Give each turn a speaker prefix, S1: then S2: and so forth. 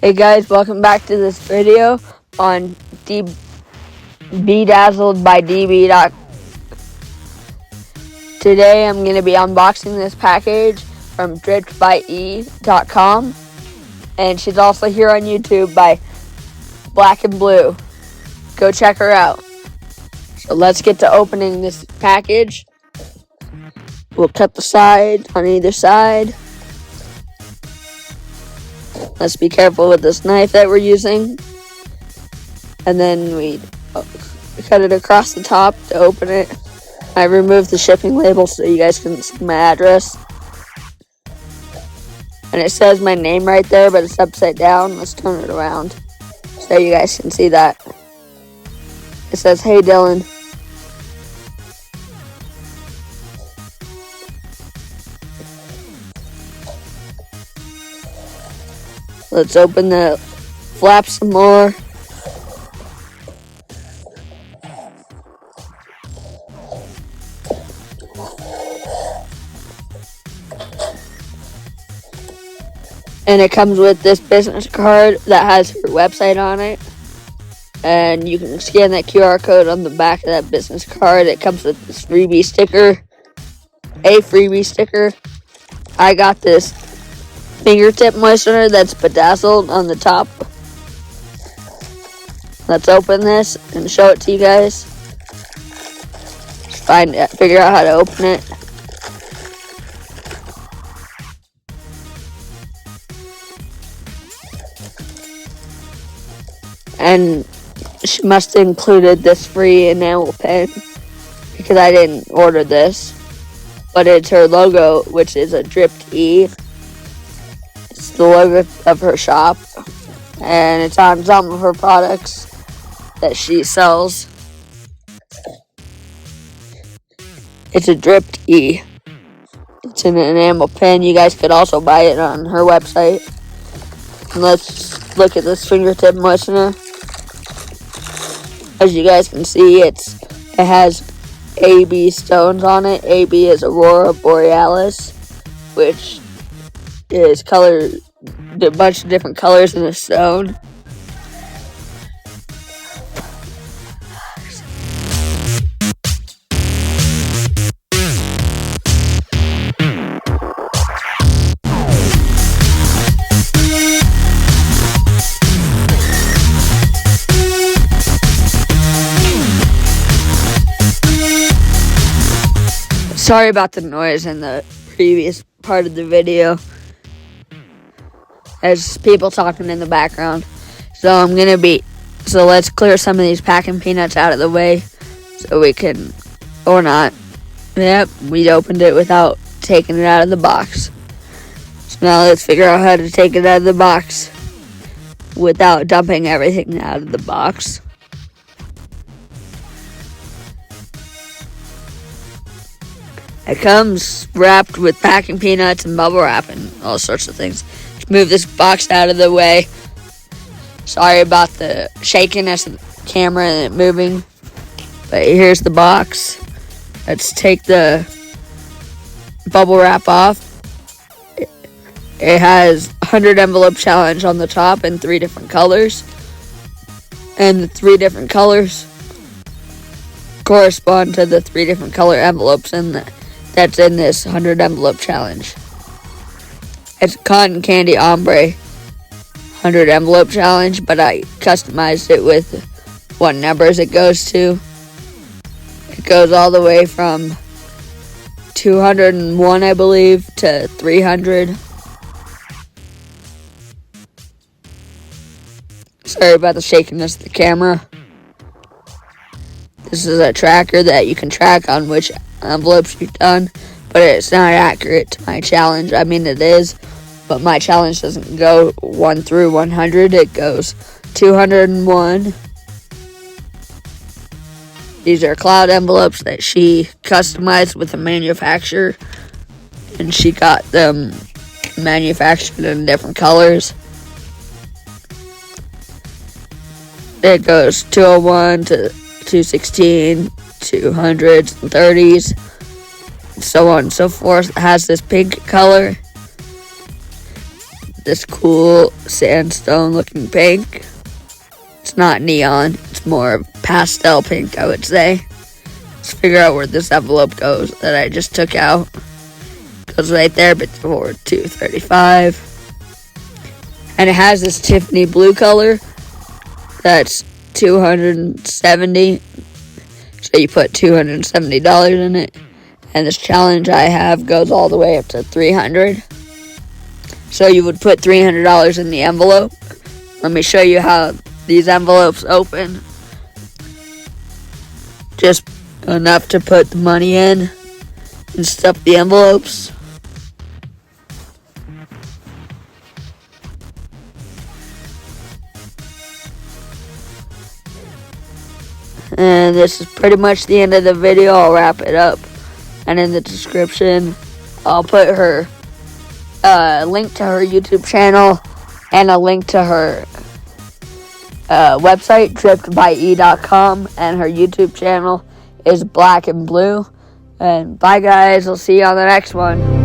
S1: Hey guys, welcome back to this video on Bedazzled by DB. Today I'm going to be unboxing this package from DrippedByE.com, and she's also here on YouTube by BlackNBlue. Go check her out. So let's get to opening this package. We'll cut the side on either side. Let's be careful with this knife that we're using. And then we cut it across the top to open it. I removed the shipping label so you guys can see my address. And it says my name right there, but it's upside down. Let's turn it around so you guys can see that. It says, "Hey Dylan." Let's open the flap some more. And it comes with this business card that has her website on it. And you can scan that QR code on the back of that business card. It comes with this freebie sticker. A freebie sticker. I got this fingertip moistener that's bedazzled on the top. Let's open this and show it to you guys. Figure out how to open it. And she must have included this free enamel pen because I didn't order this. But it's her logo, which is a DrippedByE. It's the logo of her shop, and it's on some of her products that she sells. It's a DrippedByE. It's an enamel pen. You guys could also buy it on her website. And let's look at this fingertip moistener. As you guys can see, it has AB stones on it. AB is Aurora Borealis, which is colored a bunch of different colors in the stone. Sorry about the noise in the previous part of the video. There's people talking in the background. So let's clear some of these packing peanuts out of the way so we can, or not. Yep, we opened it without taking it out of the box. So now let's figure out how to take it out of the box without dumping everything out of the box. It comes wrapped with packing peanuts and bubble wrap and all sorts of things. Let's move this box out of the way. Sorry about the shakiness of the camera and it moving. But here's the box. Let's take the bubble wrap off. It has 100 envelope challenge on the top in 3 different colors. And the 3 different colors correspond to the 3 different color envelopes that's in this 100 envelope challenge. It's cotton candy ombre 100 envelope challenge, but I customized it with what numbers it goes to. It goes all the way from 201, I believe, to 300. Sorry about the shakiness of the camera. This is a tracker that you can track on which envelopes you've done, but it's not accurate to my challenge. I mean, it is, but my challenge doesn't go 1 through 100. It goes 201. These are cloud envelopes that she customized with a manufacturer, and she got them manufactured in different colors. It goes 201 to 216, 200s, and 30s, so on and so forth. It has this pink color. this cool sandstone looking pink. It's not neon, it's more pastel pink, I would say. Let's figure out where this envelope goes that I just took out. Goes right there, but for $2.35. And it has this Tiffany blue color. That's $270. So you put $270 in it. And this challenge I have goes all the way up to $300. So you would put $300 in the envelope. Let me show you how these envelopes open. Just enough to put the money in and stuff the envelopes. And this is pretty much the end of the video. I'll wrap it up. And in the description, I'll put her link to her YouTube channel and a link to her website, DrippedByE.com, and her YouTube channel is BlackNBlue. And bye, guys. I'll see you on the next one.